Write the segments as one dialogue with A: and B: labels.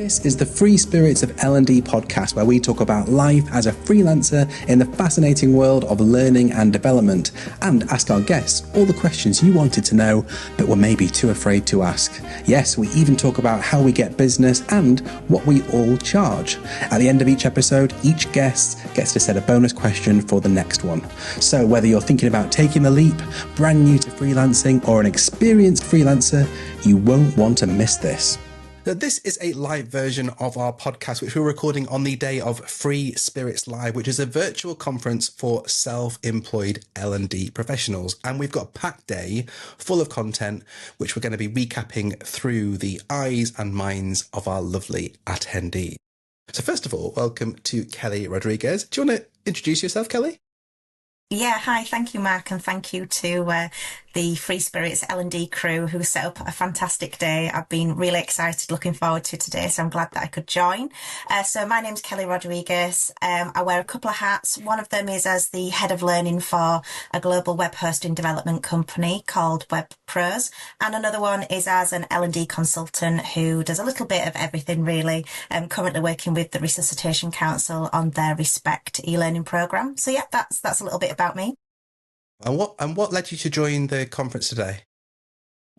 A: This is the Free Spirits of L&D podcast, where we talk about life as a freelancer in the fascinating world of learning and development, and ask our guests all the questions you wanted to know but were maybe too afraid to ask. Yes, we even talk about how we get business and what we all charge. At the end of each episode, each guest gets to set a bonus question for the next one. So whether you're thinking about taking the leap, brand new to freelancing, or an experienced freelancer, you won't want to miss this. Now, this is a live version of our podcast, which we're recording on the day of Free Spirits Live, which is a virtual conference for self-employed L&D professionals. And we've got a packed day full of content, which we're going to be recapping through the eyes and minds of our lovely attendees. So first of all, welcome to Kelly Rodrigues. Do you want to introduce yourself, Kelly?
B: Yeah, hi. Thank you, Mark, and thank you to the Free Spirits L&D crew who set up a fantastic day. I've been really excited, looking forward to today, so I'm glad that I could join. So my name's Kelly Rodrigues. I wear a couple of hats. One of them is as the head of learning for a global web hosting development company called WebPros, and another one is as an L&D consultant who does a little bit of everything, really. I'm currently working with the Resuscitation Council on their Respect e-learning programme. So yeah, that's a little bit about me.
A: And what led you to join the conference today?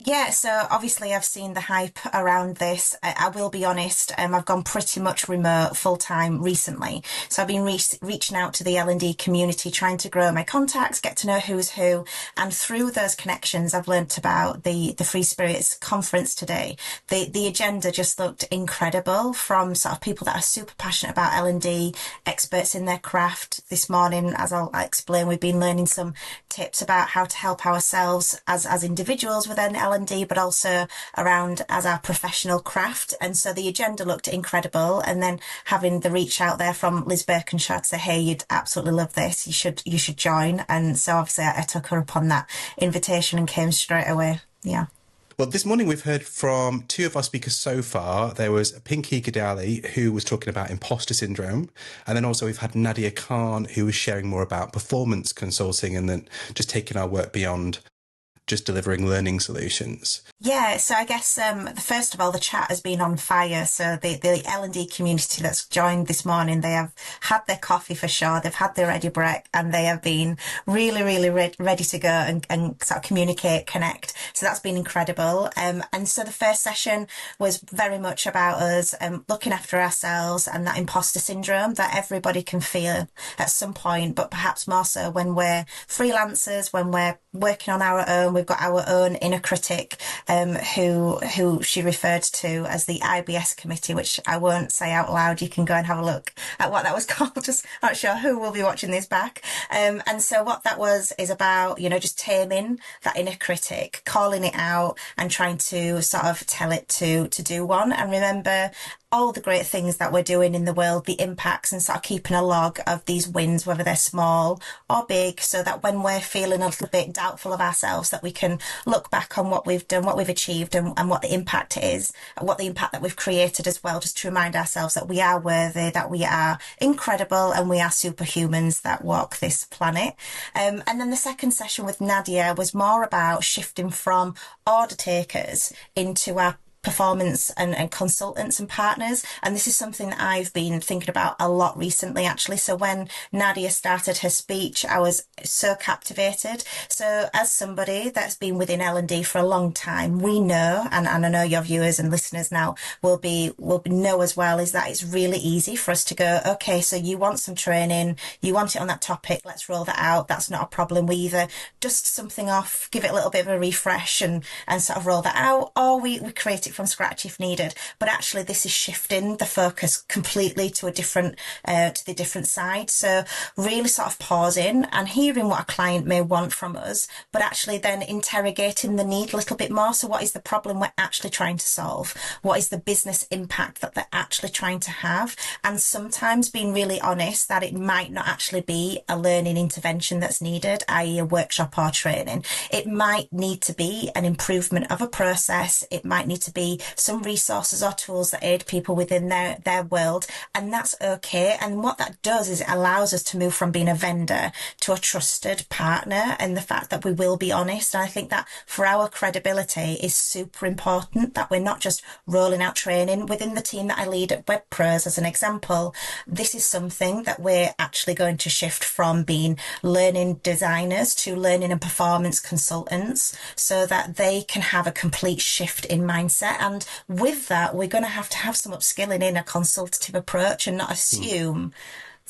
B: Yeah, so obviously I've seen the hype around this. I will be honest, I've gone pretty much remote full-time recently. So I've been reaching out to the L&D community, trying to grow my contacts, get to know who's who. And through those connections, I've learnt about the Free Spirits conference today. The agenda just looked incredible, from sort of people that are super passionate about L&D, experts in their craft. This morning, as I'll explain, we've been learning some tips about how to help ourselves as individuals within L&D, but also around as our professional craft. And so the agenda looked incredible. And then having the reach out there from Liz Birkinshaw to say, hey, you'd absolutely love this, you should join. And so obviously I took her up on that invitation and came straight away. Yeah.
A: Well, this morning we've heard from two of our speakers so far. There was Pinky Gadali, who was talking about imposter syndrome. And then also we've had Nadia Khan, who was sharing more about performance consulting and then just taking our work beyond just delivering learning solutions.
B: Yeah, so I guess first of all, the chat has been on fire. So the L&D community that's joined this morning, they have had their coffee for sure, they've had their ready break, and they have been really, really ready to go and sort of communicate, connect. So that's been incredible. And so the first session was very much about us looking after ourselves and that imposter syndrome that everybody can feel at some point, but perhaps more so when we're freelancers, when we're working on our own. We've got our own inner critic, who she referred to as the IBS committee, which I won't say out loud. You can go and have a look at what that was called. Just not sure who will be watching this back. And so what that was is about, just taming that inner critic, calling it out and trying to sort of tell it to do one. And remember all the great things that we're doing in the world, the impacts, and sort of keeping a log of these wins, whether they're small or big, so that when we're feeling a little bit doubtful of ourselves, that we can look back on what we've done, what we've achieved, and what the impact is, what the impact that we've created as well, just to remind ourselves that we are worthy, that we are incredible, and we are superhumans that walk this planet. And then the second session with Nadia was more about shifting from order takers into our performance and consultants and partners. And this is something that I've been thinking about a lot recently, actually. So when Nadia started her speech, I was so captivated. So as somebody that's been within L&D for a long time, we know, and I know your viewers and listeners now will know as well, is that it's really easy for us to go, okay, so you want some training, you want it on that topic, let's roll that out. That's not a problem. We either dust something off, give it a little bit of a refresh and sort of roll that out, or we create it from scratch if needed. But actually this is shifting the focus completely to the different side. So really sort of pausing and hearing what a client may want from us, but actually then interrogating the need a little bit more. So what is the problem we're actually trying to solve? What is the business impact that they're actually trying to have? And sometimes being really honest that it might not actually be a learning intervention that's needed, i.e. a workshop or training. It might need to be an improvement of a process. It might need to be be some resources or tools that aid people within their world, and that's okay. And what that does is it allows us to move from being a vendor to a trusted partner, and the fact that we will be honest. And I think that for our credibility is super important, that we're not just rolling out training. Within the team that I lead at WebPros, as an example, this is something that we're actually going to shift from being learning designers to learning and performance consultants, so that they can have a complete shift in mindset. And with that, we're going to have some upskilling in a consultative approach, and not assume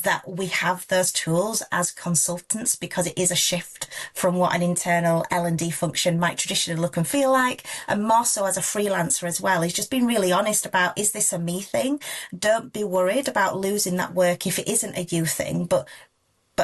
B: that we have those tools as consultants, because it is a shift from what an internal L&D function might traditionally look and feel like. And more so as a freelancer as well, is just being really honest about, is this a me thing? Don't be worried about losing that work if it isn't a you thing, but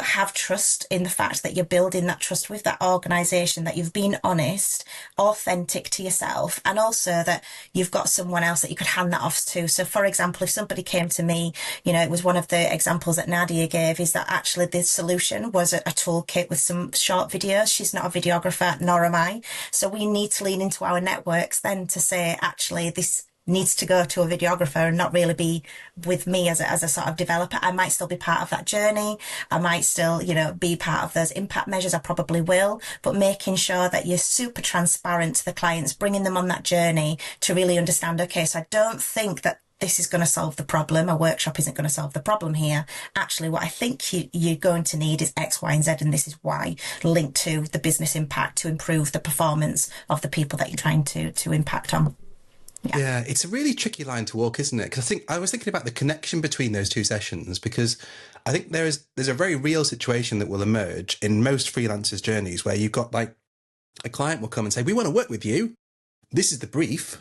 B: have trust in the fact that you're building that trust with that organisation, that you've been honest, authentic to yourself, and also that you've got someone else that you could hand that off to. So, for example, if somebody came to me, it was one of the examples that Nadia gave, is that actually the solution was a toolkit with some short videos. She's not a videographer, nor am I. So we need to lean into our networks then to say, actually, this needs to go to a videographer and not really be with me as a sort of developer. I might still be part of that journey. I might still, be part of those impact measures. I probably will, but making sure that you're super transparent to the clients, bringing them on that journey to really understand, okay, so I don't think that this is going to solve the problem. A workshop isn't going to solve the problem here. Actually, what I think you're going to need is X, Y, and Z, and this is why, linked to the business impact to improve the performance of the people that you're trying to impact on.
A: Yeah, it's a really tricky line to walk, isn't it? Because I was thinking about the connection between those two sessions, because I think there's a very real situation that will emerge in most freelancers' journeys where you've got like a client will come and say, we want to work with you. This is the brief.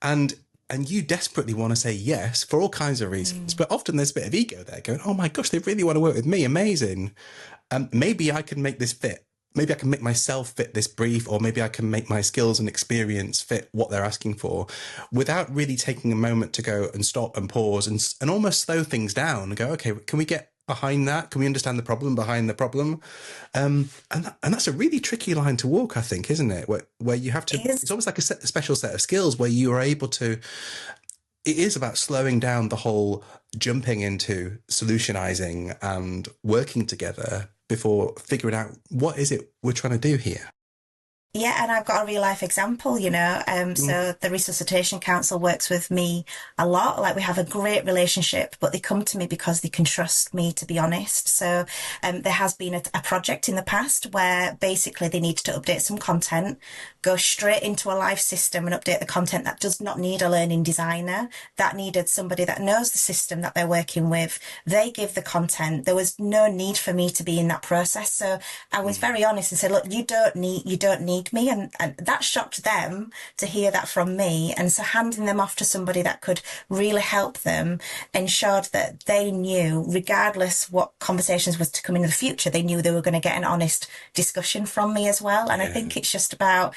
A: And you desperately want to say yes for all kinds of reasons. But often there's a bit of ego there going, oh my gosh, they really want to work with me. Amazing. Maybe I can make this fit. Maybe I can make myself fit this brief, or maybe I can make my skills and experience fit what they're asking for, without really taking a moment to go and stop and pause and almost slow things down and go, okay, can we get behind that? Can we understand the problem behind the problem? And that's a really tricky line to walk, I think, isn't it? Where you have to, it's almost like a special set of skills where you are able to, it is about slowing down the whole jumping into solutionizing and working together before figuring out what is it we're trying to do here.
B: Yeah, and I've got a real life example, so the Resuscitation Council works with me a lot. Like, we have a great relationship, but they come to me because they can trust me, to be honest. So there has been a project in the past where basically they needed to update some content, go straight into a live system and update the content that does not need a learning designer. That needed somebody that knows the system that they're working with. They give the content. There was no need for me to be in that process. So I was very honest and said, look, you don't need me, and that shocked them to hear that from me. And so handing them off to somebody that could really help them ensured that they knew, regardless what conversations was to come in the future, they knew they were going to get an honest discussion from me as well. And I think it's just about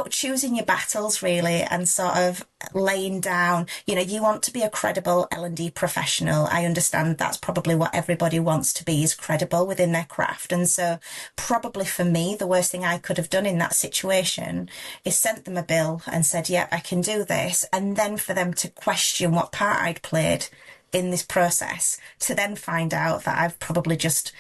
B: choosing your battles, really, and sort of laying down, you want to be a credible L&D professional. I understand that's probably what everybody wants to be, is credible within their craft. And so probably for me, the worst thing I could have done in that situation is sent them a bill and said, yeah, I can do this. And then for them to question what part I'd played in this process, to then find out that I've probably just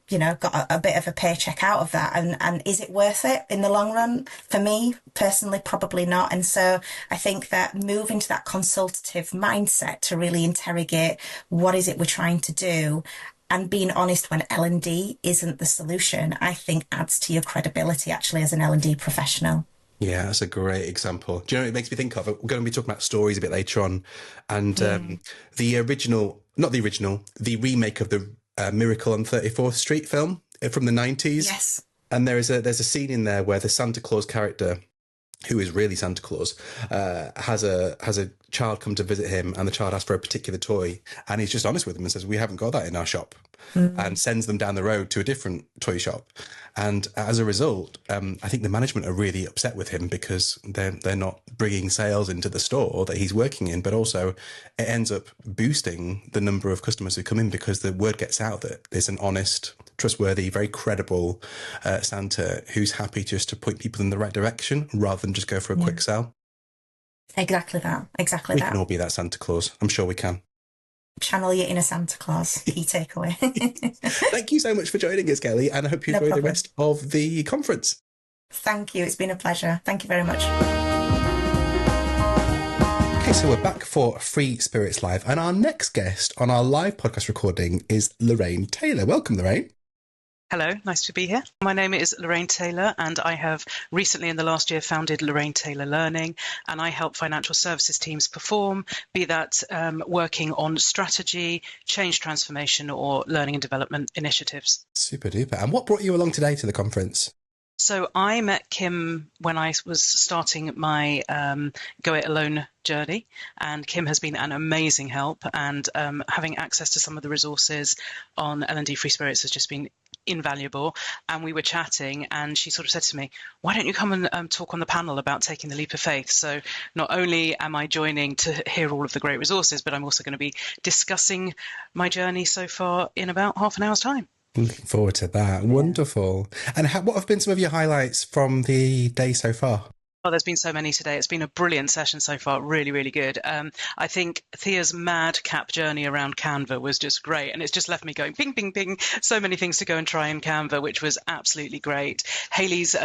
B: got a bit of a paycheck out of that. And is it worth it in the long run? For me, personally, probably not. And so I think that moving to that consultative mindset to really interrogate what is it we're trying to do, and being honest when L&D isn't the solution, I think adds to your credibility actually as an L&D professional.
A: Yeah, that's a great example. Do you know what it makes me think of? We're going to be talking about stories a bit later on. And the remake of the Miracle on 34th Street film from the 90s.
B: Yes.
A: And there's a scene in there where the Santa Claus character, who is really Santa Claus, has a child come to visit him, and the child asks for a particular toy, and he's just honest with them and says, we haven't got that in our shop, and sends them down the road to a different toy shop. And as a result, I think the management are really upset with him because they're not bringing sales into the store that he's working in, but also it ends up boosting the number of customers who come in because the word gets out that there's an honest, trustworthy, very credible Santa who's happy just to point people in the right direction rather than just go for a quick sell.
B: Exactly that. Exactly
A: We can
B: that.
A: all be that Santa Claus. I'm sure we can.
B: Channel your inner Santa Claus. Key takeaway.
A: Thank you so much for joining us, Kelly, and I hope you
B: No
A: enjoy the
B: problem.
A: rest of the conference.
B: Thank you. It's been a pleasure. Thank you very much.
A: Okay, so we're back for Free Spirits Live, and our next guest on our live podcast recording is Lorraine Taylor. Welcome, Lorraine.
C: Hello, nice to be here. My name is Lorraine Taylor, and I have recently in the last year founded Lorraine Taylor Learning, and I help financial services teams perform, be that working on strategy, change transformation, or learning and development initiatives.
A: Super duper. And what brought you along today to the conference?
C: So I met Kim when I was starting my Go It Alone journey, and Kim has been an amazing help, and having access to some of the resources on L&D Free Spirits has just been invaluable. And we were chatting, and she sort of said to me, why don't you come and talk on the panel about taking the leap of faith? So not only am I joining to hear all of the great resources, but I'm also going to be discussing my journey so far in about half an hour's time.
A: Looking forward to that. Wonderful. And what have been some of your highlights from the day so far?
C: Oh, there's been so many today. It's been a brilliant session so far. Really, really good. I think Thea's madcap journey around Canva was just great. And it's just left me going ping, ping, ping. So many things to go and try in Canva, which was absolutely great. Hayley's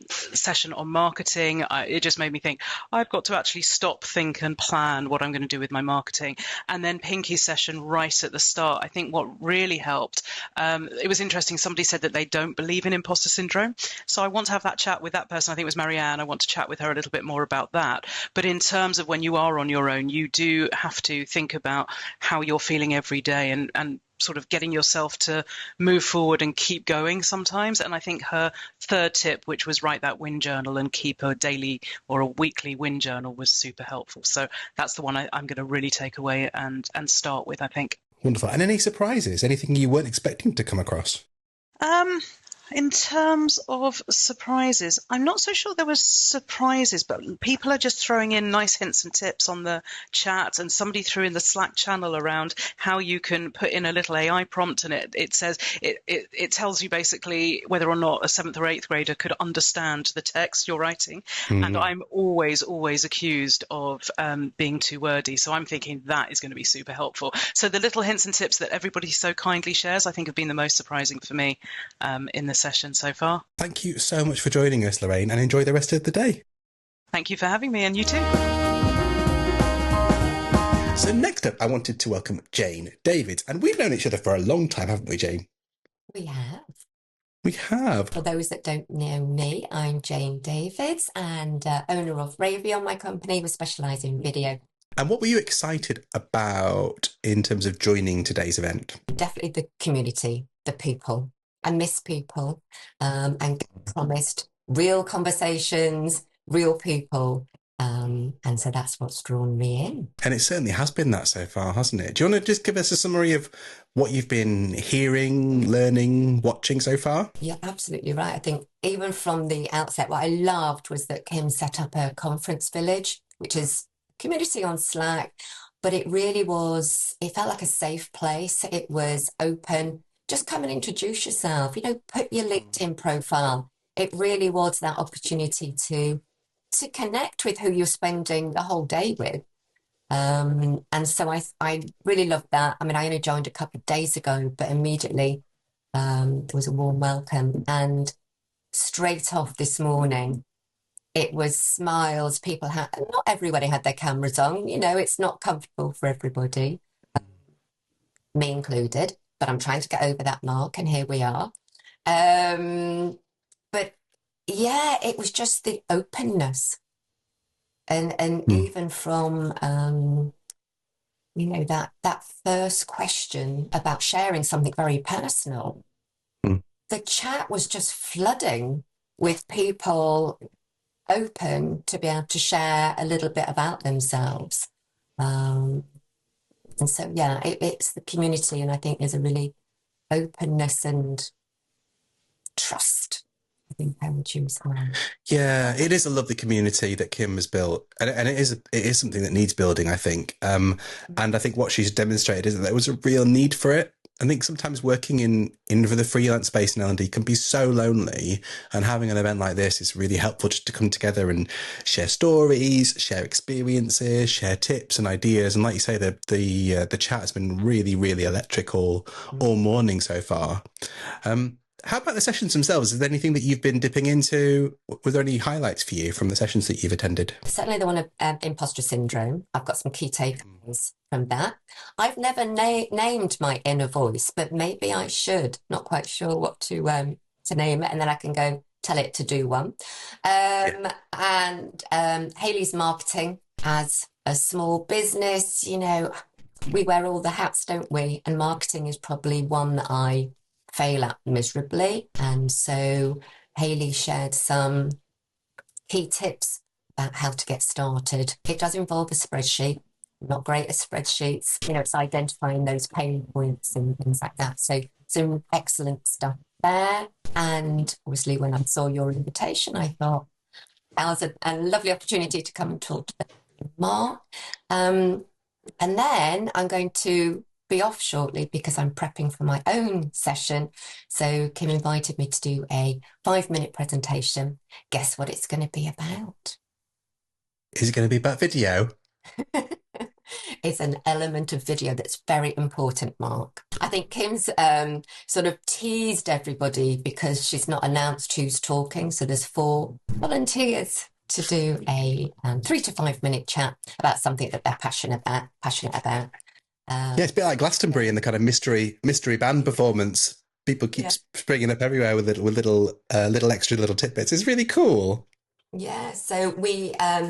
C: session on marketing, it just made me think, I've got to actually stop, think and plan what I'm going to do with my marketing. And then Pinky's session right at the start, I think what really helped, it was interesting. Somebody said that they don't believe in imposter syndrome. So I want to have that chat with that person. I think it was Marianne. I want to chat with her a little bit more about that. But in terms of when you are on your own, you do have to think about how you're feeling every day and sort of getting yourself to move forward and keep going sometimes. And I think her third tip, which was write that win journal and keep a daily or a weekly win journal, was super helpful. So that's the one I'm going to really take away and start with, I think.
A: Wonderful. And any surprises? Anything you weren't expecting to come across?
C: In terms of surprises, I'm not so sure there was surprises, but people are just throwing in nice hints and tips on the chat, and somebody threw in the Slack channel around how you can put in a little AI prompt, and it says it tells you basically whether or not a 7th or 8th grader could understand the text you're writing. Mm-hmm. And I'm always accused of being too wordy, so I'm thinking that is going to be super helpful. So the little hints and tips that everybody so kindly shares, I think, have been the most surprising for me in the session so far.
A: Thank you so much for joining us, Lorraine, and enjoy the rest of the day.
C: Thank you for having me, and you too.
A: So next up, I wanted to welcome Jayne Davids, and we've known each other for a long time, haven't we, Jayne?
D: We have.
A: We have.
D: For those that don't know me, I'm Jayne Davids and owner of Raiveon, my company. We specialise in video.
A: And what were you excited about in terms of joining today's event?
D: Definitely the community, the people. I miss people and promised real conversations, real people. And so that's what's drawn me in.
A: And it certainly has been that so far, hasn't it? Do you want to just give us a summary of what you've been hearing, learning, watching so far?
D: You're absolutely right. I think even from the outset, what I loved was that Kim set up a conference village, which is community on Slack, but it really was, it felt like a safe place. It was open. Just come and introduce yourself, put your LinkedIn profile. It really was that opportunity to connect with who you're spending the whole day with. And so I really loved that. I mean, I only joined a couple of days ago, but immediately there was a warm welcome. And straight off this morning, it was smiles. Not everybody had their cameras on. It's not comfortable for everybody, me included. But I'm trying to get over that mark, and here we are. But yeah, it was just the openness, and even from that first question about sharing something very personal, the chat was just flooding with people open to be able to share a little bit about themselves. And so, yeah, it's the community, and I think there's a really openness and trust. I think I would choose that.
A: Yeah, it is a lovely community that Kim has built, and it is something that needs building, I think. And I think what she's demonstrated is that there was a real need for it. I think sometimes working in for the freelance space in L&D can be so lonely, and having an event like this is really helpful just to come together and share stories, share experiences, share tips and ideas. And like you say, the chat has been really, really electric all morning so far. How about the sessions themselves? Is there anything that you've been dipping into? Were there any highlights for you from the sessions that you've attended?
D: Certainly the one of imposter syndrome. I've got some key takeaways from that. I've never named my inner voice, but maybe I should. Not quite sure what to name it, and then I can go tell it to do one. And Hayley's marketing as a small business, you know, we wear all the hats, don't we? And marketing is probably one that I fail at miserably. And so Hayley shared some key tips about how to get started. It does involve a spreadsheet. I'm not great at spreadsheets. You know, it's identifying those pain points and things like that. So some excellent stuff there. And obviously when I saw your invitation, I thought that was a lovely opportunity to come and talk to Mark. And then I'm going to be off shortly because I'm prepping for my own session. So Kim invited me to do a 5-minute presentation. Guess what it's going to be about?
A: Is it going to be about video?
D: It's an element of video that's very important, Mark. I think Kim's sort of teased everybody because she's not announced who's talking. So there's 4 volunteers to do a 3 to 5 minute chat about something that they're passionate about.
A: Yeah, it's a bit like Glastonbury and the kind of mystery band performance. People keep springing up everywhere with little extra little tidbits. It's really cool.
D: Yeah, so we, I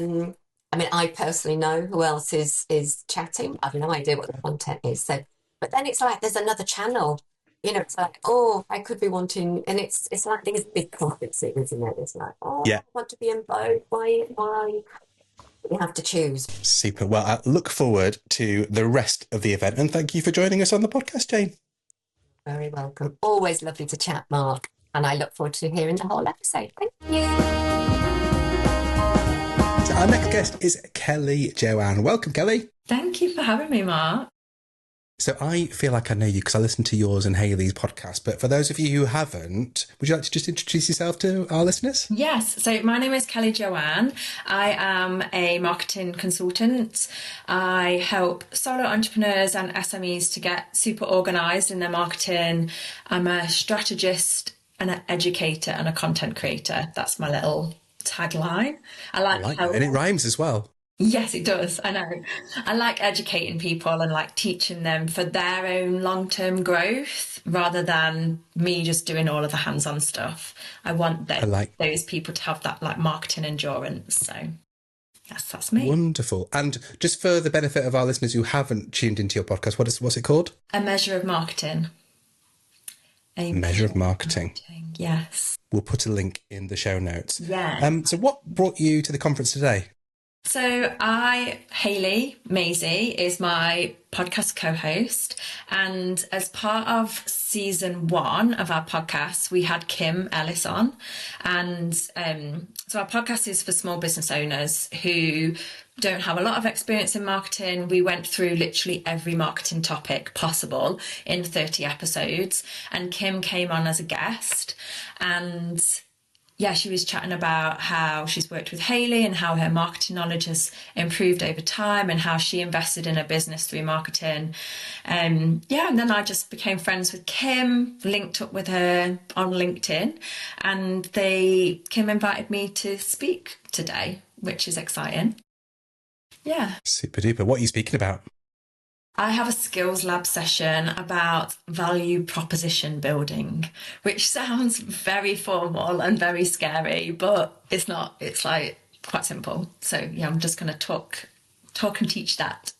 D: mean, I personally know who else is chatting. I have no idea what the content is. So, but then it's like there's another channel. You know, it's like, oh, I could be wanting, and it's like these big conferences, isn't it? It's like, oh,
A: yeah.
D: I want to be involved. Why? You have to choose.
A: Super. Well, I look forward to the rest of the event, and thank you for joining us on the podcast, Jayne.
D: Very welcome. Always lovely to chat, Mark, and I look forward to hearing the whole episode. Thank you.
A: So our next guest is Kelly Joanne. Welcome, Kelly.
E: Thank you for having me, Mark.
A: So I feel like I know you because I listened to yours and Hayley's podcast. But for those of you who haven't, would you like to just introduce yourself to our listeners?
E: Yes. So my name is Kelly Joanne. I am a marketing consultant. I help solo entrepreneurs and SMEs to get super organised in their marketing. I'm a strategist and an educator and a content creator. That's my little tagline. I like
A: that. And it rhymes as well.
E: Yes, it does. I know. I like educating people and like teaching them for their own long-term growth rather than me just doing all of the hands-on stuff. I want those people to have that like marketing endurance. So yes, that's me.
A: Wonderful. And just for the benefit of our listeners who haven't tuned into your podcast, what's it called?
E: A Measure of Marketing.
A: A Measure of Marketing.
E: Yes.
A: We'll put a link in the show notes.
E: Yeah.
A: So what brought you to the conference today?
E: So Hayley Maisie is my podcast co-host, and as part of season 1 of our podcast, we had Kim Ellis on, and so our podcast is for small business owners who don't have a lot of experience in marketing. We went through literally every marketing topic possible in 30 episodes, and Kim came on as a guest, and yeah, she was chatting about how she's worked with Hayley and how her marketing knowledge has improved over time and how she invested in her business through marketing. And then I just became friends with Kim, linked up with her on LinkedIn, and Kim invited me to speak today, which is exciting. Yeah.
A: Super duper. What are you speaking about?
E: I have a skills lab session about value proposition building, which sounds very formal and very scary, but it's not. It's like quite simple. So yeah, I'm just going to talk and teach that.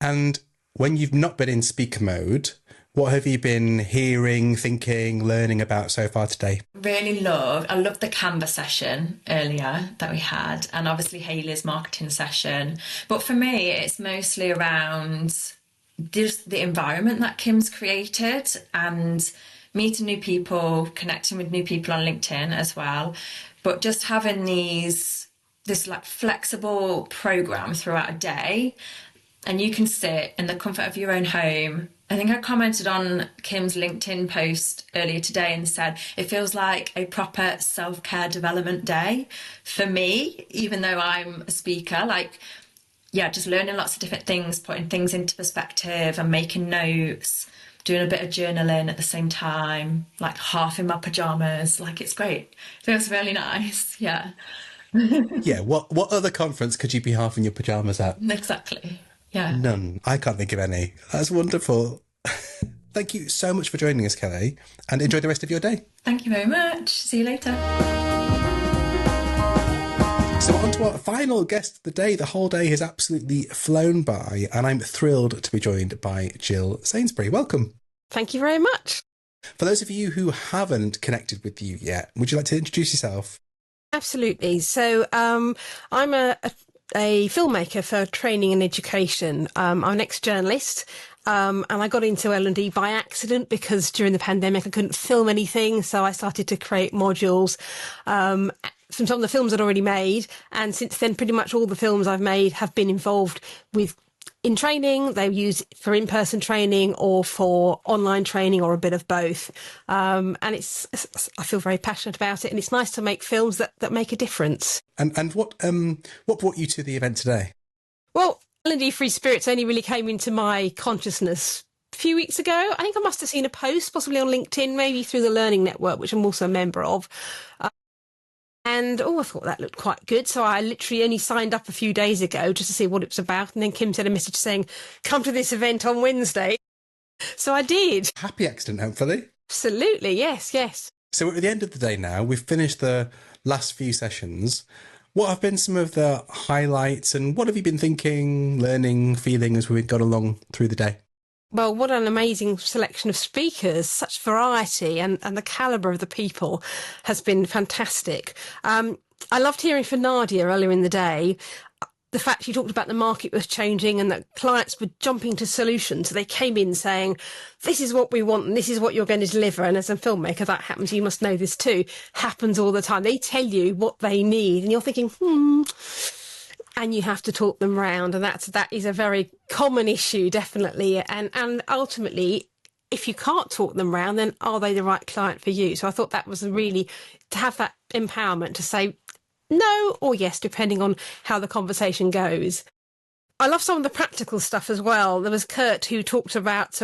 A: And when you've not been in speaker mode, what have you been hearing, thinking, learning about so far today?
E: I loved the Canva session earlier that we had, and obviously Hayley's marketing session. But for me, it's mostly around just the environment that Kim's created and meeting new people, connecting with new people on LinkedIn as well. But just having this like flexible program throughout a day, and you can sit in the comfort of your own home I think I commented on Kim's LinkedIn post earlier today and said it feels like a proper self-care development day for me, even though I'm a speaker. Like, yeah, just learning lots of different things, putting things into perspective and making notes, doing a bit of journaling at the same time, like half in my pajamas. Like, it's great. Feels really nice. Yeah.
A: Yeah, what other conference could you be half in your pajamas at?
E: Exactly. Yeah.
A: None. I can't think of any. That's wonderful. Thank you so much for joining us, Kelly, and enjoy the rest of your day.
E: Thank you very much. See you later.
A: So on to our final guest of the day. The whole day has absolutely flown by, and I'm thrilled to be joined by Jill Sainsbury. Welcome.
F: Thank you very much.
A: For those of you who haven't connected with you yet, would you like to introduce yourself?
F: Absolutely. So I'm a filmmaker for training and education. I'm an ex-journalist. And I got into L&D by accident because during the pandemic I couldn't film anything. So I started to create modules from some of the films I'd already made. And since then, pretty much all the films I've made have been involved in training. They're used for in-person training or for online training or a bit of both. And I feel very passionate about it. And it's nice to make films that make a difference.
A: And what brought you to the event today?
F: Well, L&D Free Spirits only really came into my consciousness a few weeks ago. I think I must have seen a post, possibly on LinkedIn, maybe through the Learning Network, which I'm also a member of. And I thought that looked quite good. So I literally only signed up a few days ago just to see what it was about. And then Kim sent a message saying, come to this event on Wednesday. So I did.
A: Happy accident, hopefully.
F: Absolutely. Yes.
A: So we're at the end of the day now. We've finished the last few sessions. What have been some of the highlights and what have you been thinking, learning, feeling as we've gone along through the day?
F: Well, what an amazing selection of speakers, such variety, and the calibre of the people has been fantastic. I loved hearing from Nadia earlier in the day. The fact she talked about the market was changing and that clients were jumping to solutions. So they came in saying, this is what we want and this is what you're going to deliver. And as a filmmaker, that happens. You must know this too. Happens all the time. They tell you what they need and you're thinking, and you have to talk them round. And that is a very common issue, definitely. And ultimately, if you can't talk them round, then are they the right client for you? So I thought that was really to have that empowerment to say no or yes, depending on how the conversation goes. I love some of the practical stuff as well. There was Kurt who talked about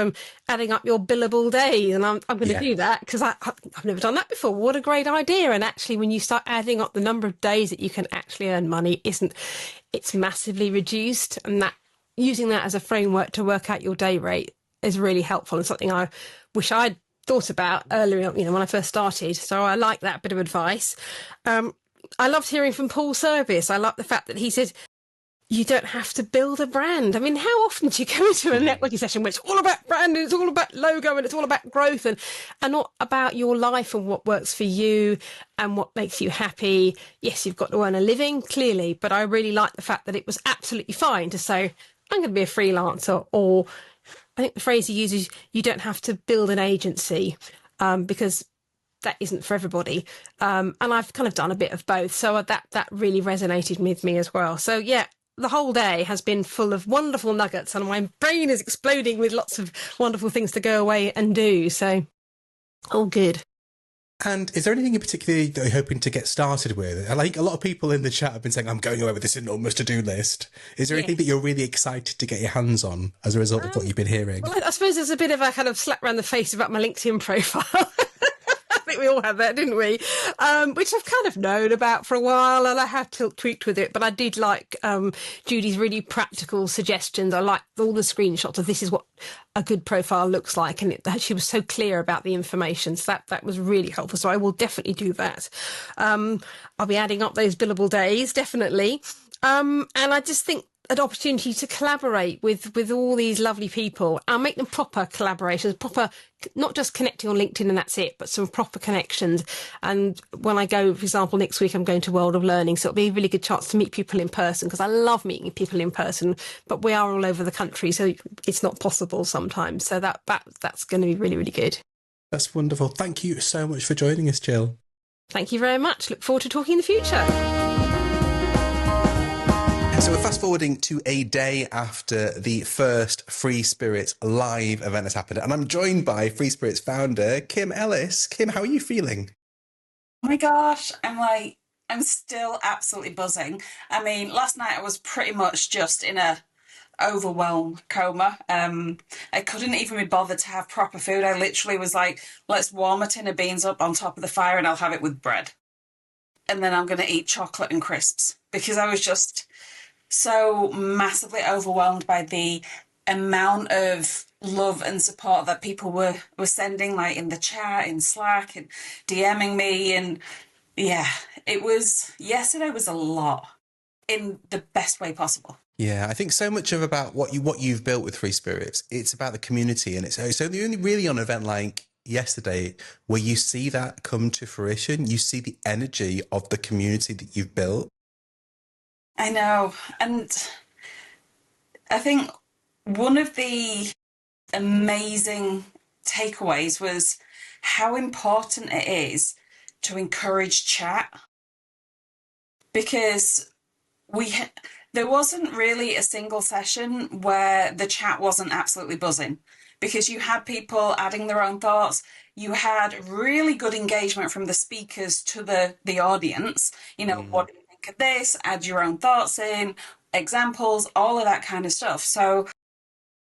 F: adding up your billable days, and I'm going to do that because I've never done that before. What a great idea! And actually, when you start adding up the number of days that you can actually earn money, it's massively reduced, and that using that as a framework to work out your day rate is really helpful and something I wish I'd thought about earlier, when I first started. So I like that bit of advice. I loved hearing from Paul Service. I like the fact that he said, you don't have to build a brand. I mean, how often do you go into a networking session where it's all about brand and it's all about logo and it's all about growth and not about your life and what works for you and what makes you happy? Yes, you've got to earn a living, clearly, but I really like the fact that it was absolutely fine to say, I'm going to be a freelancer, or I think the phrase he uses, you don't have to build an agency, because that isn't for everybody. And I've kind of done a bit of both. So that really resonated with me as well. So yeah, the whole day has been full of wonderful nuggets and my brain is exploding with lots of wonderful things to go away and do. So all good.
A: And is there anything in particular that you're hoping to get started with? I think a lot of people in the chat have been saying, I'm going away with this enormous to-do list. Is there anything that you're really excited to get your hands on as a result of what you've been hearing?
F: Well, I suppose there's a bit of a kind of slap around the face about my LinkedIn profile. I think we all had that, didn't we? Which I've kind of known about for a while, and I have tweaked with it. But I did like Judy's really practical suggestions. I liked all the screenshots of this is what a good profile looks like, and she was so clear about the information. So that was really helpful. So I will definitely do that. I'll be adding up those billable days, definitely. And I just think an opportunity to collaborate with all these lovely people. I'll make them proper collaborations, proper, not just connecting on LinkedIn and that's it, but some proper connections. And when I go, for example, next week, I'm going to World of Learning. So it'll be a really good chance to meet people in person because I love meeting people in person, but we are all over the country. So it's not possible sometimes. So that's going to be really, really good.
A: That's wonderful. Thank you so much for joining us, Jill.
F: Thank you very much. Look forward to talking in the future.
A: So we're fast forwarding to a day after the first Free Spirits live event has happened, and I'm joined by Free Spirits founder Kim Ellis. Kim, how are you feeling?
G: Oh my gosh, I'm still absolutely buzzing. I mean, last night I was pretty much just in a overwhelmed coma. I couldn't even be bothered to have proper food. I literally was like, let's warm a tin of beans up on top of the fire and I'll have it with bread. And then I'm going to eat chocolate and crisps, because I was just so massively overwhelmed by the amount of love and support that people were sending, like in the chat, in Slack, and DMing me. And yeah, yesterday was a lot, in the best way possible.
A: Yeah, I think so much of about what you've built with Free Spirits, it's about the community, and it's only really on an event like yesterday where you see that come to fruition. You see the energy of the community that you've built.
G: I know. And I think one of the amazing takeaways was how important it is to encourage chat, because there wasn't really a single session where the chat wasn't absolutely buzzing, because you had people adding their own thoughts. You had really good engagement from the speakers to the audience. You know, what do you think of this? Add your own thoughts in, examples, all of that kind of stuff. So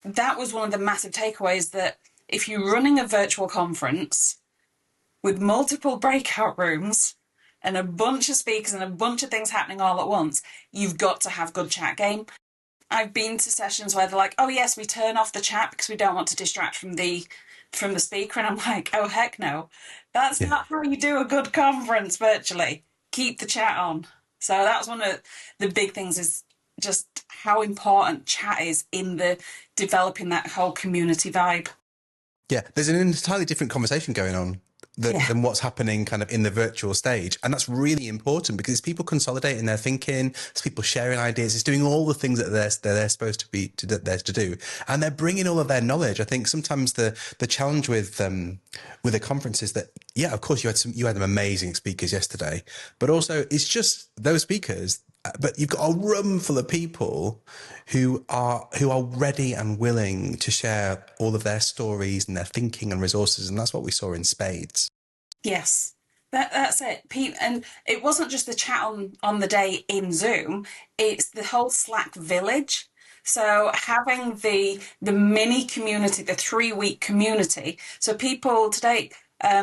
G: that was one of the massive takeaways, that if you're running a virtual conference with multiple breakout rooms and a bunch of speakers and a bunch of things happening all at once, you've got to have good chat game. I've been to sessions where they're like, oh yes, we turn off the chat because we don't want to distract from the speaker. And I'm like, oh heck no, that's not how you do a good conference virtually. Keep the chat on. So that was one of the big things, is just how important chat is in the developing that whole community vibe. Yeah,
A: there's an entirely different conversation going on than what's happening kind of in the virtual stage. And that's really important, because it's people consolidating their thinking, it's people sharing ideas, it's doing all the things that they're supposed to be there to do. And they're bringing all of their knowledge. I think sometimes the challenge with the conference is that, yeah, of course you had some amazing speakers yesterday, but also it's just those speakers, but you've got a room full of people who are ready and willing to share all of their stories and their thinking and resources. And that's what we saw in spades.
G: Yes, that's it. And it wasn't just the chat on the day in Zoom, it's the whole Slack village. So having the mini community, the 3-week community. So people today,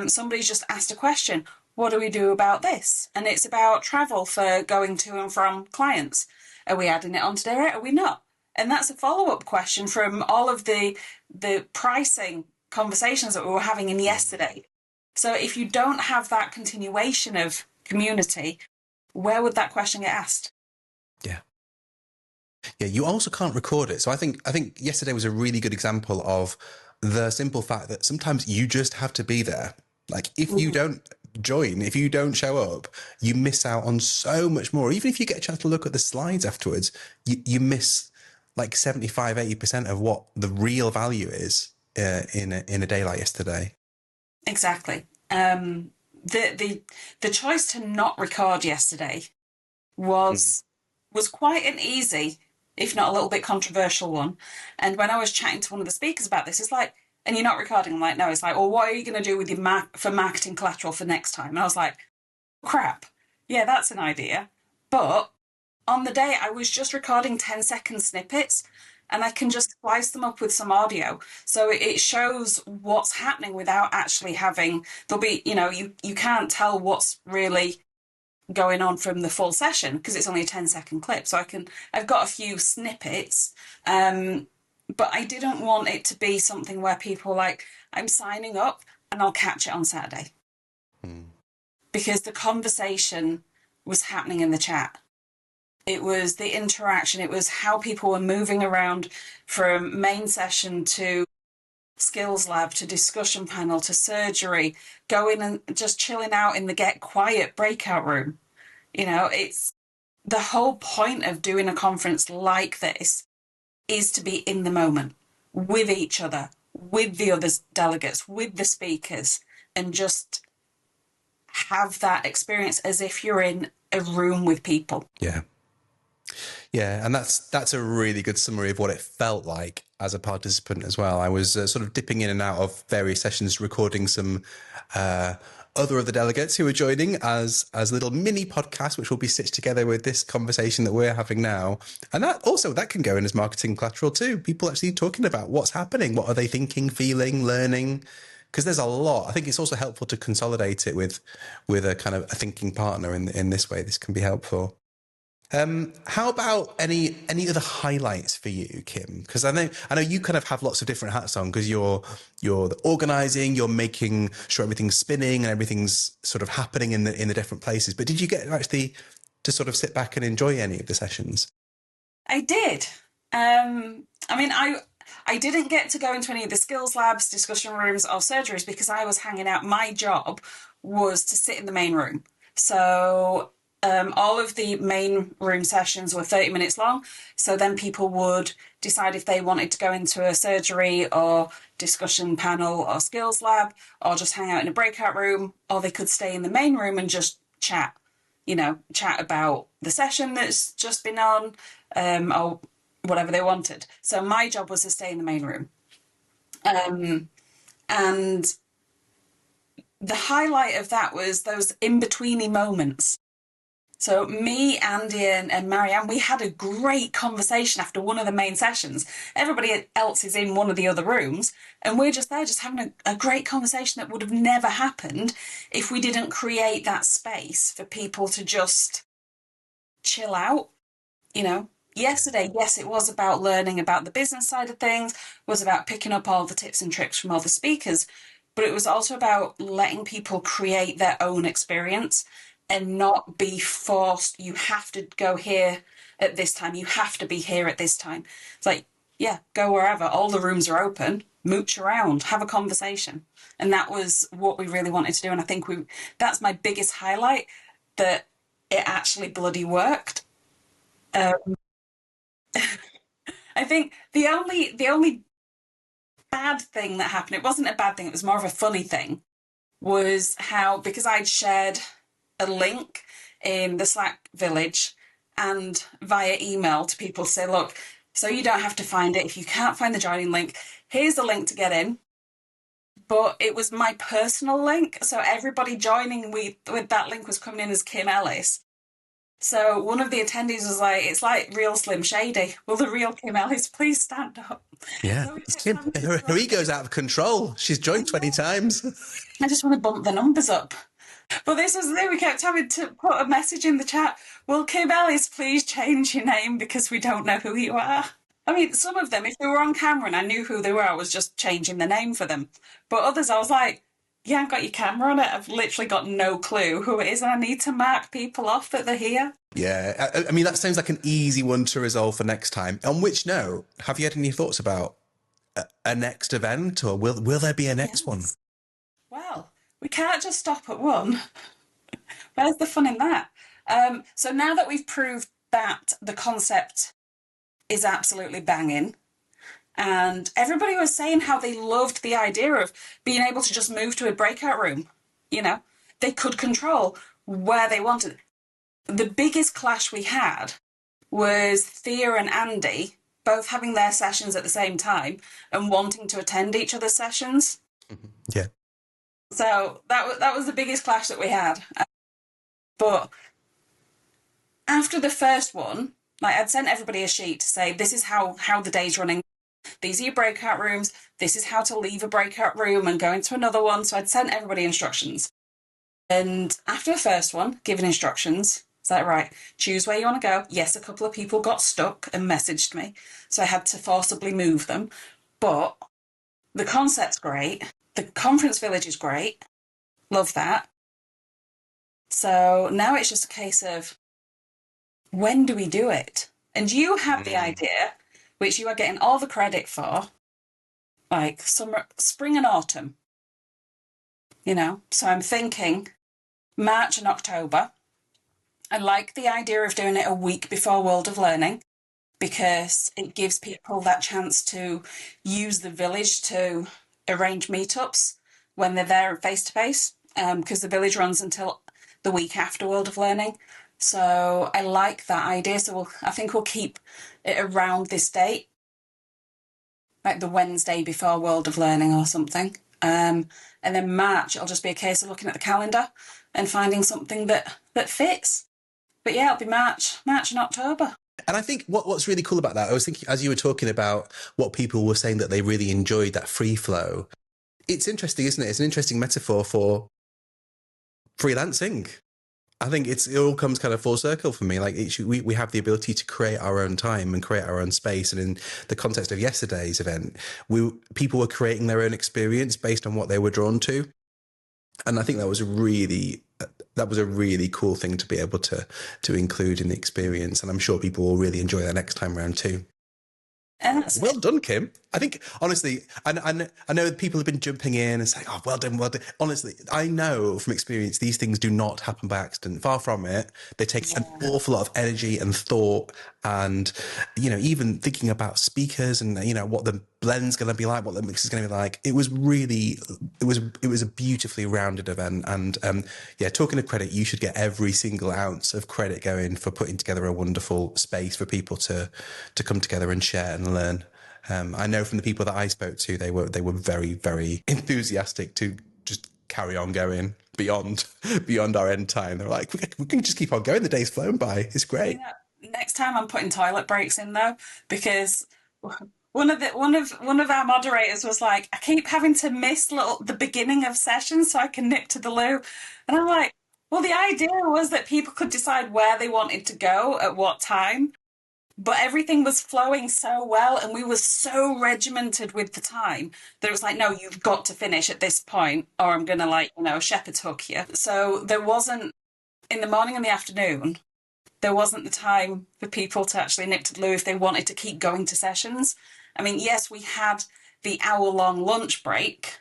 G: somebody's just asked a question. What do we do about this? And it's about travel for going to and from clients. Are we adding it onto Direct? Are we not? And that's a follow-up question from all of the pricing conversations that we were having in yesterday. So if you don't have that continuation of community, where would that question get asked?
A: Yeah. Yeah, you also can't record it. So I think yesterday was a really good example of the simple fact that sometimes you just have to be there. Like if you don't join, if you don't show up, you miss out on so much more. Even if you get a chance to look at the slides afterwards, you miss like 75-80% of what the real value is in a day like yesterday.
G: Exactly. The choice to not record yesterday was quite an easy, if not a little bit controversial one. And when I was chatting to one of the speakers about this, it's like, and you're not recording? I'm like, no. It's like, well, what are you going to do with your for marketing collateral for next time? And I was like, crap. Yeah, that's an idea. But on the day, I was just recording 10-second snippets, and I can just splice them up with some audio. So it shows what's happening without actually having, there'll be, you can't tell what's really going on from the full session because it's only a 10-second clip. So I've got a few snippets, but I didn't want it to be something where people are like, I'm signing up and I'll catch it on Saturday. Because the conversation was happening in the chat. It was the interaction. It was how people were moving around from main session to skills lab to discussion panel to surgery, going and just chilling out in the get quiet breakout room. It's the whole point of doing a conference like this is to be in the moment with each other, with the other delegates, with the speakers, and just have that experience as if you're in a room with people.
A: Yeah. Yeah, and that's a really good summary of what it felt like as a participant as well. I was sort of dipping in and out of various sessions, recording some other of the delegates who were joining as little mini podcasts, which will be stitched together with this conversation that we're having now. And that can go in as marketing collateral too. People actually talking about what's happening, what are they thinking, feeling, learning. Because there's a lot. I think it's also helpful to consolidate it with a kind of a thinking partner in this way. This can be helpful. How about any other highlights for you, Kim? Because I know you kind of have lots of different hats on, because you're the organising, you're making sure everything's spinning and everything's sort of happening in the different places. But did you get actually to sort of sit back and enjoy any of the sessions?
G: I did. I mean, I didn't get to go into any of the skills labs, discussion rooms, or surgeries because I was hanging out. My job was to sit in the main room. So all of the main room sessions were 30 minutes long. So then people would decide if they wanted to go into a surgery or discussion panel or skills lab, or just hang out in a breakout room, or they could stay in the main room and just chat, chat about the session that's just been on, or whatever they wanted. So my job was to stay in the main room. And the highlight of that was those in-betweeny moments. So me, Andy, and Marianne, we had a great conversation after one of the main sessions. Everybody else is in one of the other rooms, and we're just there just having a great conversation that would have never happened if we didn't create that space for people to just chill out, Yesterday, yes, it was about learning about the business side of things, was about picking up all the tips and tricks from all the speakers, but it was also about letting people create their own experience and not be forced, you have to go here at this time, you have to be here at this time. It's like, yeah, go wherever, all the rooms are open, mooch around, have a conversation. And that was what we really wanted to do. And I think that's my biggest highlight, that it actually bloody worked. I think the only bad thing that happened, it wasn't a bad thing, it was more of a funny thing, was how, because I'd shared a link in the Slack village and via email to people to say, look, so you don't have to find it. If you can't find the joining link, here's the link to get in. But it was my personal link. So everybody joining with that link was coming in as Kim Ellis. So one of the attendees was like, it's like real Slim Shady. Will the real Kim Ellis please stand up?
A: Yeah,
G: So
A: it's Kim. Her ego's out of control. She's joined 20 times.
G: I just want to bump the numbers up. But this was there. We kept having to put a message in the chat. Will Kim Ellis please change your name because we don't know who you are? I mean, some of them, if they were on camera and I knew who they were, I was just changing the name for them. But others, I was like, you haven't got your camera on it. I've literally got no clue who it is, and I need to mark people off that they're here.
A: Yeah, I mean, that sounds like an easy one to resolve for next time. On which note, have you had any thoughts about a next event, or will there be a next one?
G: Well, we can't just stop at one. Where's the fun in that? So now that we've proved that the concept is absolutely banging, and everybody was saying how they loved the idea of being able to just move to a breakout room. They could control where they wanted. The biggest clash we had was Thea and Andy both having their sessions at the same time and wanting to attend each other's sessions.
A: Yeah.
G: So that was the biggest clash that we had. But after the first one, I'd sent everybody a sheet to say, this is how the day's running. These are your breakout rooms. This is how to leave a breakout room and go into another one. So I'd sent everybody instructions. And after the first one, given instructions, is that right? Choose where you want to go. Yes, a couple of people got stuck and messaged me, so I had to forcibly move them. But the concept's great. The conference village is great. Love that. So now it's just a case of, when do we do it? And you have the idea, which you are getting all the credit for, like summer, spring and autumn. So I'm thinking March and October. I like the idea of doing it a week before World of Learning, because it gives people that chance to use the village to arrange meetups when they're there face to face, because the village runs until the week after World of Learning. So I like that idea. So I think we'll keep it around this date, like the Wednesday before World of Learning or something. And then March, it'll just be a case of looking at the calendar and finding something that fits. But yeah, it'll be March and October.
A: And I think what's really cool about that, I was thinking as you were talking about what people were saying that they really enjoyed, that free flow. It's interesting, isn't it? It's an interesting metaphor for freelancing. I think it all comes kind of full circle for me. Like we have the ability to create our own time and create our own space. And in the context of yesterday's event, people were creating their own experience based on what they were drawn to. And I think that was a really cool thing to be able to include in the experience. And I'm sure people will really enjoy that next time around too. Well done, Kim. I think, honestly, I know people have been jumping in and saying, oh, well done, well done. Honestly, I know from experience these things do not happen by accident. Far from it. They take an awful lot of energy and thought and, even thinking about speakers and, what the blend's going to be like, what the mix is going to be like. It was a beautifully rounded event. And, talking of credit, you should get every single ounce of credit going for putting together a wonderful space for people to come together and share and learn. I know from the people that I spoke to, they were very, very enthusiastic to just carry on going beyond our end time. They're like, we can just keep on going. The day's flown by. It's great.
G: Next time I'm putting toilet breaks in though, because one of our moderators was like, I keep having to miss the beginning of sessions so I can nip to the loo, and I'm like, well, the idea was that people could decide where they wanted to go at what time. But everything was flowing so well and we were so regimented with the time that it was like, no, you've got to finish at this point or I'm going to shepherd's hook you. So there wasn't, in the morning and the afternoon, there wasn't the time for people to actually nip to the loo if they wanted to keep going to sessions. I mean, yes, we had the hour-long lunch break,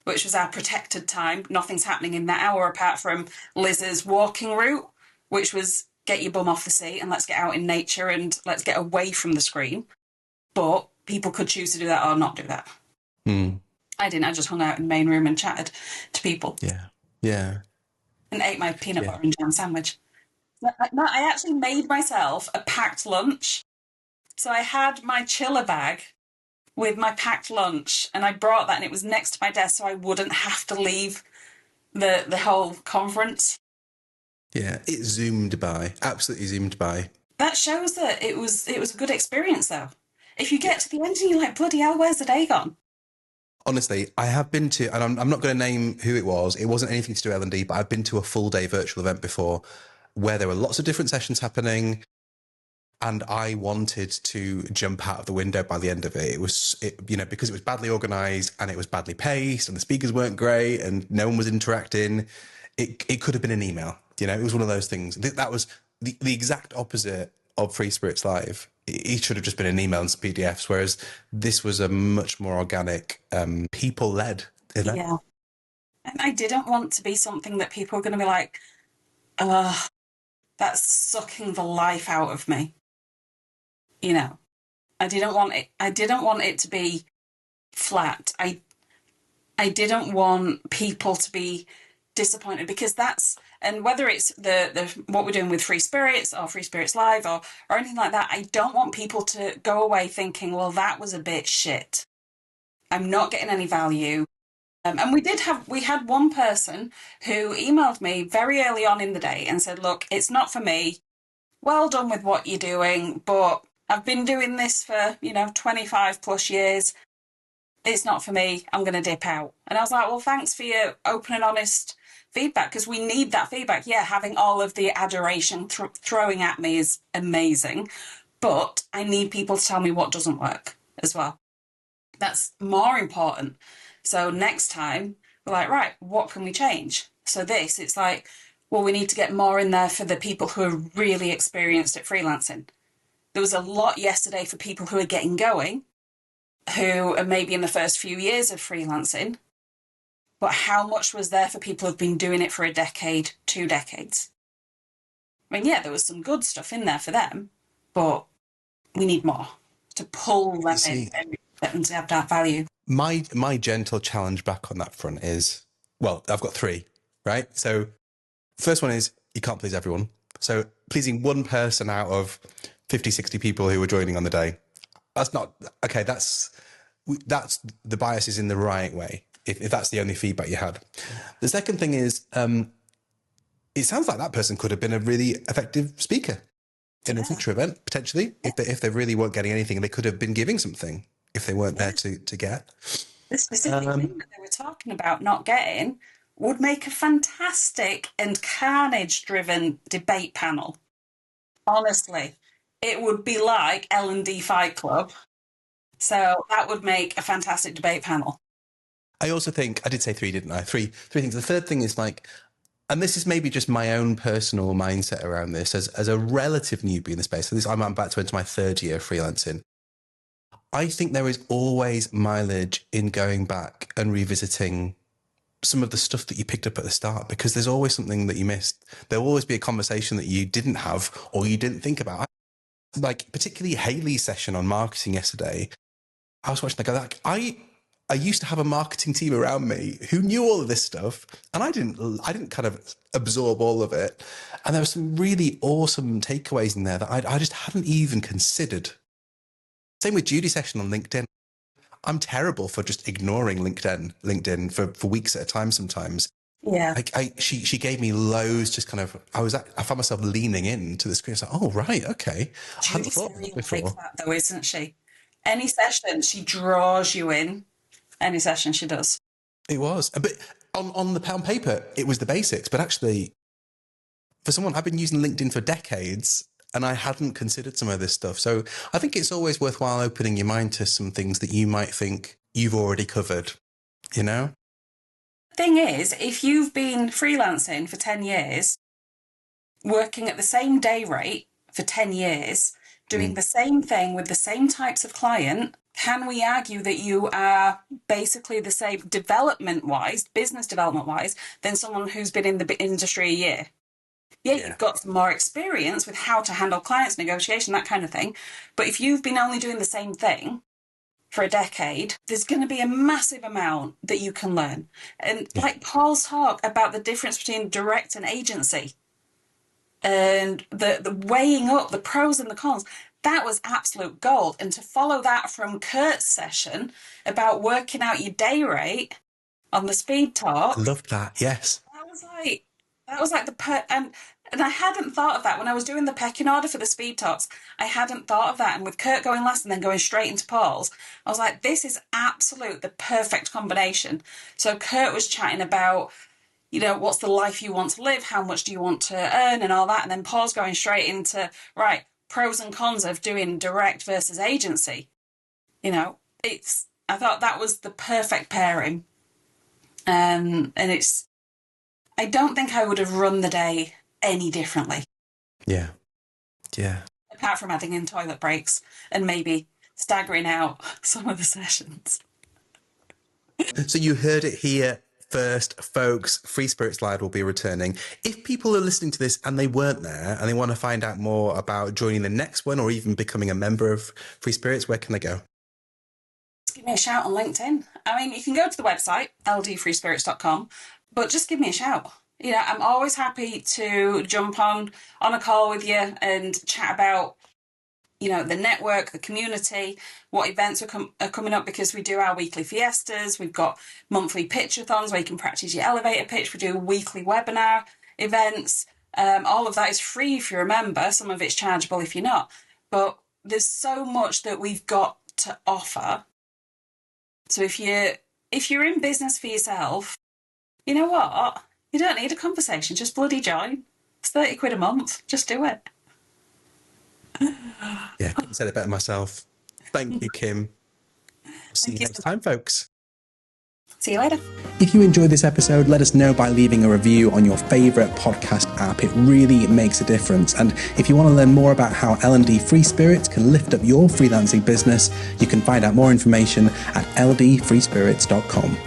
G: which was our protected time. Nothing's happening in that hour apart from Liz's walking route, which was get your bum off the seat and let's get out in nature and let's get away from the screen. But people could choose to do that or not do that. I didn't. I just hung out in the main room and chatted to people.
A: Yeah.
G: And ate my peanut butter and jam sandwich. No, I actually made myself a packed lunch. So I had my chiller bag with my packed lunch and I brought that and it was next to my desk so I wouldn't have to leave the whole conference.
A: Yeah, it zoomed by, absolutely zoomed by.
G: That shows that it was a good experience, though. If you get to the end and you're like, bloody hell, where's the day gone?
A: Honestly, I have been to, and I'm not going to name who it was. It wasn't anything to do with L&D, but I've been to a full-day virtual event before where there were lots of different sessions happening, and I wanted to jump out of the window by the end of it. Because it was badly organised and it was badly paced and the speakers weren't great and no one was interacting. It could have been an email. It was one of those things. That was the exact opposite of Free Spirits Live. It should have just been an email and some PDFs, whereas this was a much more organic, people-led event.
G: Yeah. And I didn't want to be something that people were going to be like, that's sucking the life out of me. I didn't want it to be flat. I didn't want people to be disappointed because and whether it's the what we're doing with Free Spirits or Free Spirits Live or anything like that, I don't want people to go away thinking, well, that was a bit shit. I'm not getting any value. And we had one person who emailed me very early on in the day and said, look, it's not for me. Well done with what you're doing, but I've been doing this for, 25 plus years. It's not for me. I'm going to dip out. And I was like, well, thanks for your open and honest feedback, because we need that feedback. Yeah, having all of the adoration throwing at me is amazing, but I need people to tell me what doesn't work as well. That's more important. So next time, we're like, right, what can we change? So it's like, well, we need to get more in there for the people who are really experienced at freelancing. There was a lot yesterday for people who are getting going, who are maybe in the first few years of freelancing, but how much was there for people who've been doing it for a decade, 2 decades? I mean, yeah, there was some good stuff in there for them, but we need more to pull them in and to have that value.
A: My gentle challenge back on that front is, well, I've got 3, right? So first one is you can't please everyone. So pleasing one person out of 50, 60 people who were joining on the day. That's not, okay, that's the bias is in the right way, if that's the only feedback you had. The second thing is, it sounds like that person could have been a really effective speaker in a future event, potentially. If they really weren't getting anything, they could have been giving something if they weren't there to get.
G: The specific thing that they were talking about not getting would make a fantastic and carnage-driven debate panel. Honestly, it would be like L&D Fight Club. So that would make a fantastic debate panel.
A: I also think, I did say three, didn't I? Three things. The third thing is like, and this is maybe just my own personal mindset around this, as a relative newbie in the space. So I'm about to enter my third year freelancing. I think there is always mileage in going back and revisiting some of the stuff that you picked up at the start, because there's always something that you missed. There'll always be a conversation that you didn't have or you didn't think about. Like particularly Hayley's session on marketing yesterday, I was watching that go, like, I used to have a marketing team around me who knew all of this stuff, and I didn't kind of absorb all of it. And there were some really awesome takeaways in there that I just hadn't even considered. Same with Judy's session on LinkedIn. I'm terrible for just ignoring LinkedIn for weeks at a time sometimes.
G: Yeah.
A: She gave me loads, just kind of, I found myself leaning into the screen. I was like, oh, right, okay. I hadn't thought of that before.
G: Like that though, isn't she? Any session, she draws you in. Any session she does.
A: It was. But on the pound paper, it was the basics. But actually, for someone, I've been using LinkedIn for decades and I hadn't considered some of this stuff. So I think it's always worthwhile opening your mind to some things that you might think you've already covered, you know?
G: Thing is, if you've been freelancing for 10 years, working at the same day rate for 10 years, doing the same thing with the same types of client, can we argue that you are basically the same development-wise, business development-wise, than someone who's been in the industry a year? Yeah, you've got some more experience with how to handle clients, negotiation, that kind of thing. But if you've been only doing the same thing for a decade, there's going to be a massive amount that you can learn. And like Paul's talk about the difference between direct and agency and the weighing up the pros and the cons, that was absolute gold. And to follow that from Kurt's session about working out your day rate on the speed talk.
A: I loved that, yes.
G: That was like and I hadn't thought of that when I was doing the pecking order for the speed talks. I hadn't thought of that. And with Kurt going last and then going straight into Paul's, I was like, this is the perfect combination. So Kurt was chatting about, you know, what's the life you want to live? How much do you want to earn and all that? And then Paul's going straight into, right, pros and cons of doing direct versus agency. You know, I thought that was the perfect pairing. And I don't think I would have run the day any differently.
A: Yeah.
G: Apart from adding in toilet breaks and maybe staggering out some of the sessions.
A: So you heard it here first, folks. Free Spirits Live will be returning. If people are listening to this and they weren't there and they want to find out more about joining the next one or even becoming a member of Free Spirits, where can they go?
G: Just give me a shout on LinkedIn. I mean, you can go to the website, ldfreespirits.com, but just give me a shout. You know, I'm always happy to jump on a call with you and chat about, you know, the network, the community, what events are coming up, because we do our weekly fiestas. We've got monthly pitch-a-thons where you can practice your elevator pitch. We do weekly webinar events. All of that is free if you're a member. Some of it's chargeable if you're not. But there's so much that we've got to offer. So if you're in business for yourself, you know what? You don't need a conversation. Just bloody join. It's 30 quid a month. Just do it.
A: Yeah, couldn't say it better myself. Thank you, Kim. See you next time, folks.
G: See you later.
A: If you enjoyed this episode, let us know by leaving a review on your favourite podcast app. It really makes a difference. And if you want to learn more about how L&D Free Spirits can lift up your freelancing business, you can find out more information at ldfreespirits.com.